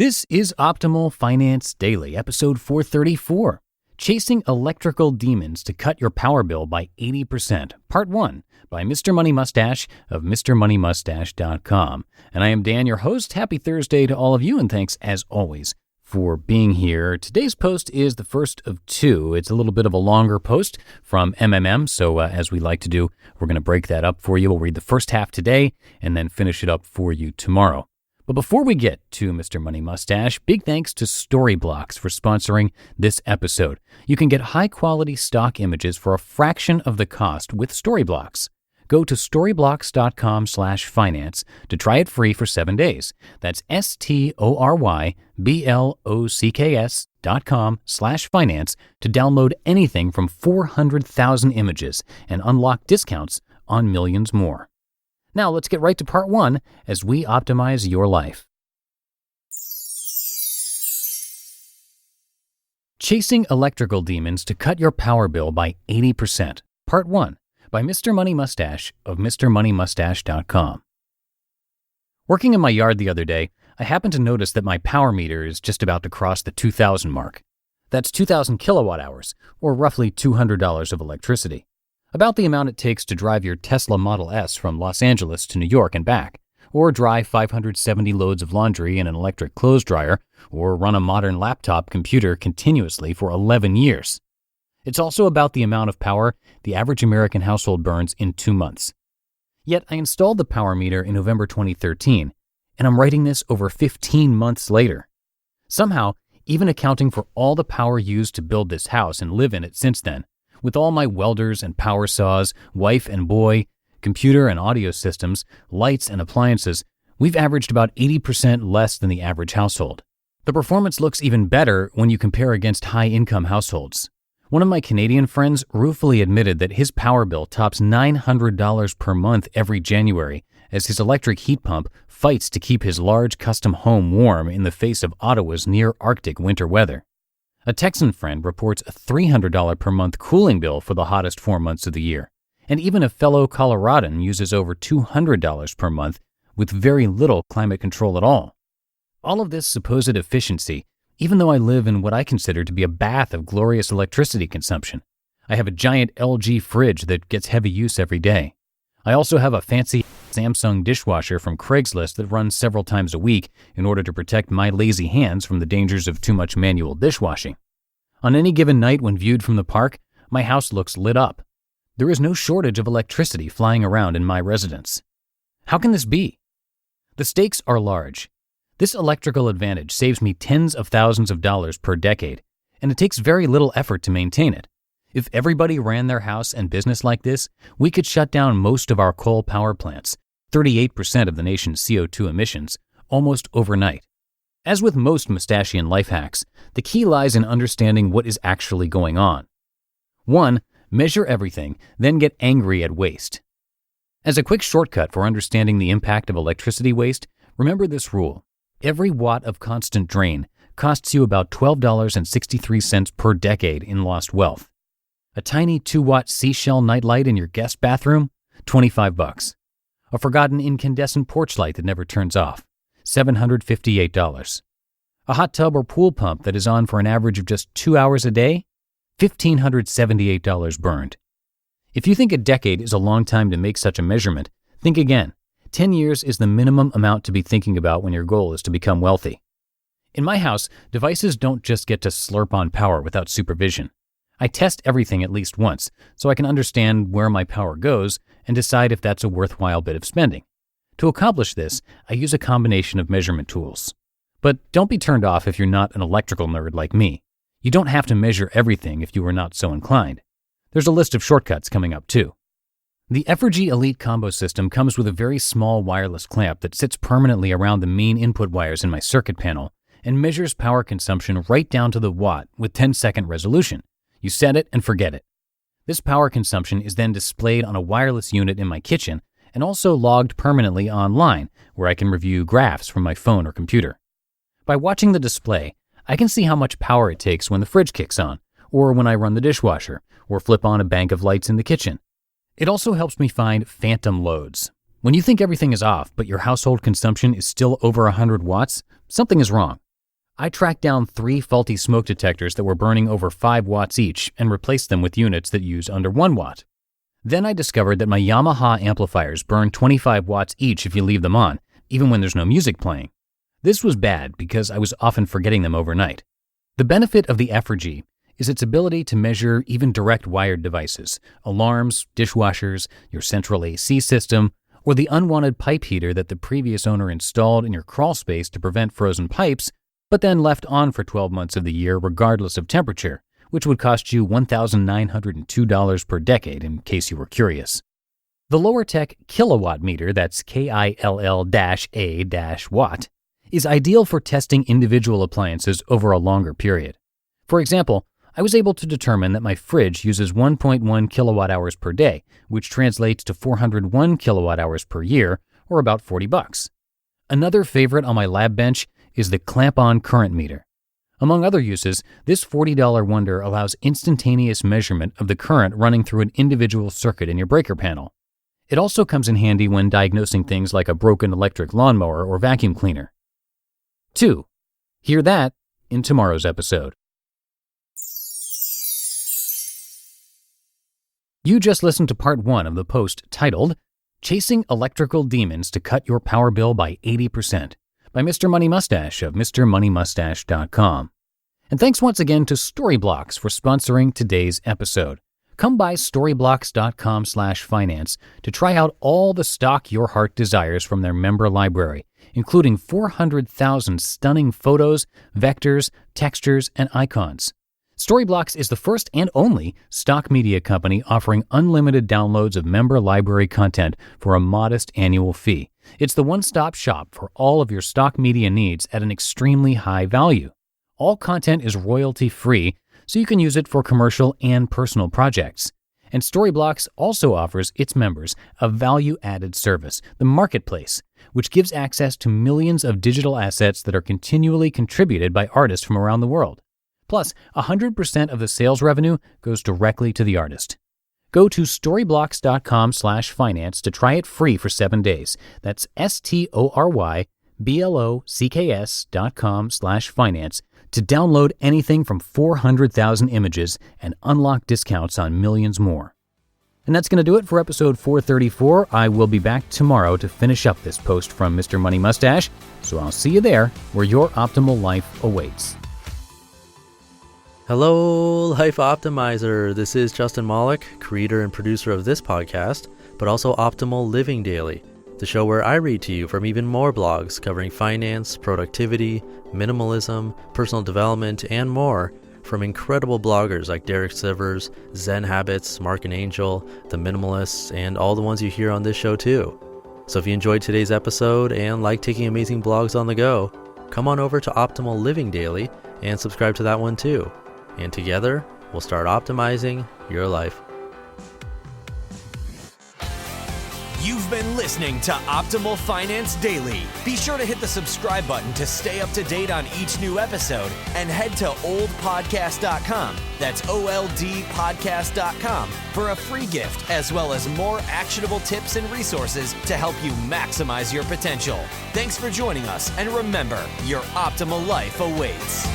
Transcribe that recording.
This is Optimal Finance Daily, episode 434, Chasing Electrical Demons to Cut Your Power Bill by 80%, Part 1, by Mr. Money Mustache of MrMoneyMustache.com. And I am Dan, your host. Happy Thursday to all of you, and thanks, as always, for being here. Today's post is the first of two. It's a little bit of a longer post from MMM, so as we like to do, we're going to break that up for you. We'll read the first half today and then finish it up for you tomorrow. But before we get to Mr. Money Mustache, big thanks to Storyblocks for sponsoring this episode. You can get high-quality stock images for a fraction of the cost with Storyblocks. Go to storyblocks.com/finance to try it free for 7 days. That's storyblocks.com/finance to download anything from 400,000 images and unlock discounts on millions more. Now let's get right to part 1 as we optimize your life. Chasing Electrical Demons to Cut Your Power Bill by 80%, Part 1, by Mr. Money Mustache of MrMoneyMustache.com. Working in my yard the other day, I happened to notice that my power meter is just about to cross the 2,000 mark. That's 2,000 kilowatt hours, or roughly $200 of electricity. About the amount it takes to drive your Tesla Model S from Los Angeles to New York and back, or dry 570 loads of laundry in an electric clothes dryer, or run a modern laptop computer continuously for 11 years. It's also about the amount of power the average American household burns in 2 months. Yet I installed the power meter in November 2013, and I'm writing this over 15 months later. Somehow, even accounting for all the power used to build this house and live in it since then, with all my welders and power saws, wife and boy, computer and audio systems, lights and appliances, we've averaged about 80% less than the average household. The performance looks even better when you compare against high-income households. One of my Canadian friends ruefully admitted that his power bill tops $900 per month every January as his electric heat pump fights to keep his large custom home warm in the face of Ottawa's near-Arctic winter weather. A Texan friend reports a $300 per month cooling bill for the hottest 4 months of the year, and even a fellow Coloradan uses over $200 per month with very little climate control at all. All of this supposed efficiency, even though I live in what I consider to be a bath of glorious electricity consumption. I have a giant LG fridge that gets heavy use every day. I also have a fancy Samsung dishwasher from Craigslist that runs several times a week in order to protect my lazy hands from the dangers of too much manual dishwashing. On any given night when viewed from the park, my house looks lit up. There is no shortage of electricity flying around in my residence. How can this be? The stakes are large. This electrical advantage saves me tens of thousands of dollars per decade, and it takes very little effort to maintain it. If everybody ran their house and business like this, we could shut down most of our coal power plants, 38% of the nation's CO2 emissions, almost overnight. As with most Mustachian life hacks, the key lies in understanding what is actually going on. 1. Measure everything, then get angry at waste. As a quick shortcut for understanding the impact of electricity waste, remember this rule. Every watt of constant drain costs you about $12.63 per decade in lost wealth. A tiny 2-watt seashell nightlight in your guest bathroom? $25. A forgotten incandescent porch light that never turns off? $758. A hot tub or pool pump that is on for an average of just 2 hours a day? $1,578 burned. If you think a decade is a long time to make such a measurement, think again. 10 years is the minimum amount to be thinking about when your goal is to become wealthy. In my house, devices don't just get to slurp on power without supervision. I test everything at least once, so I can understand where my power goes and decide if that's a worthwhile bit of spending. To accomplish this, I use a combination of measurement tools. But don't be turned off if you're not an electrical nerd like me. You don't have to measure everything if you are not so inclined. There's a list of shortcuts coming up too. The Effigy Elite Combo System comes with a very small wireless clamp that sits permanently around the main input wires in my circuit panel and measures power consumption right down to the watt with 10-second resolution. You set it and forget it. This power consumption is then displayed on a wireless unit in my kitchen and also logged permanently online, where I can review graphs from my phone or computer. By watching the display, I can see how much power it takes when the fridge kicks on, or when I run the dishwasher, or flip on a bank of lights in the kitchen. It also helps me find phantom loads. When you think everything is off, but your household consumption is still over 100 watts, something is wrong. I tracked down 3 faulty smoke detectors that were burning over 5 watts each and replaced them with units that use under 1 watt. Then I discovered that my Yamaha amplifiers burn 25 watts each if you leave them on, even when there's no music playing. This was bad because I was often forgetting them overnight. The benefit of the F4G is its ability to measure even direct wired devices, alarms, dishwashers, your central AC system, or the unwanted pipe heater that the previous owner installed in your crawl space to prevent frozen pipes, but then left on for 12 months of the year regardless of temperature, which would cost you $1,902 per decade in case you were curious. The lower-tech kilowatt meter, that's KILL-A-watt, is ideal for testing individual appliances over a longer period. For example, I was able to determine that my fridge uses 1.1 kilowatt hours per day, which translates to 401 kilowatt hours per year, or about $40. Another favorite on my lab bench is the clamp-on current meter. Among other uses, this $40 wonder allows instantaneous measurement of the current running through an individual circuit in your breaker panel. It also comes in handy when diagnosing things like a broken electric lawnmower or vacuum cleaner. 2. Hear that in tomorrow's episode. You just listened to part 1 of the post titled, Chasing Electrical Demons to Cut Your Power Bill by 80% by Mr. Money Mustache of MrMoneyMustache.com. And thanks once again to Storyblocks for sponsoring today's episode. Come by storyblocks.com/finance to try out all the stock your heart desires from their member library, including 400,000 stunning photos, vectors, textures, and icons. Storyblocks is the first and only stock media company offering unlimited downloads of member library content for a modest annual fee. It's the one-stop shop for all of your stock media needs at an extremely high value. All content is royalty-free, so you can use it for commercial and personal projects. And Storyblocks also offers its members a value-added service, the Marketplace, which gives access to millions of digital assets that are continually contributed by artists from around the world. Plus, 100% of the sales revenue goes directly to the artist. Go to storyblocks.com/finance to try it free for 7 days. That's STORYBLOCKS.com/finance to download anything from 400,000 images and unlock discounts on millions more. And that's going to do it for episode 434. I will be back tomorrow to finish up this post from Mr. Money Mustache, so I'll see you there where your optimal life awaits. Hello, Life Optimizer. This is Justin Malik, creator and producer of this podcast, but also Optimal Living Daily, the show where I read to you from even more blogs covering finance, productivity, minimalism, personal development, and more from incredible bloggers like Derek Sivers, Zen Habits, Mark and Angel, The Minimalists, and all the ones you hear on this show too. So if you enjoyed today's episode and like taking amazing blogs on the go, come on over to Optimal Living Daily and subscribe to that one too. And together, we'll start optimizing your life. You've been listening to Optimal Finance Daily. Be sure to hit the subscribe button to stay up to date on each new episode and head to oldpodcast.com. That's OLDpodcast.com for a free gift as well as more actionable tips and resources to help you maximize your potential. Thanks for joining us, and remember, your optimal life awaits.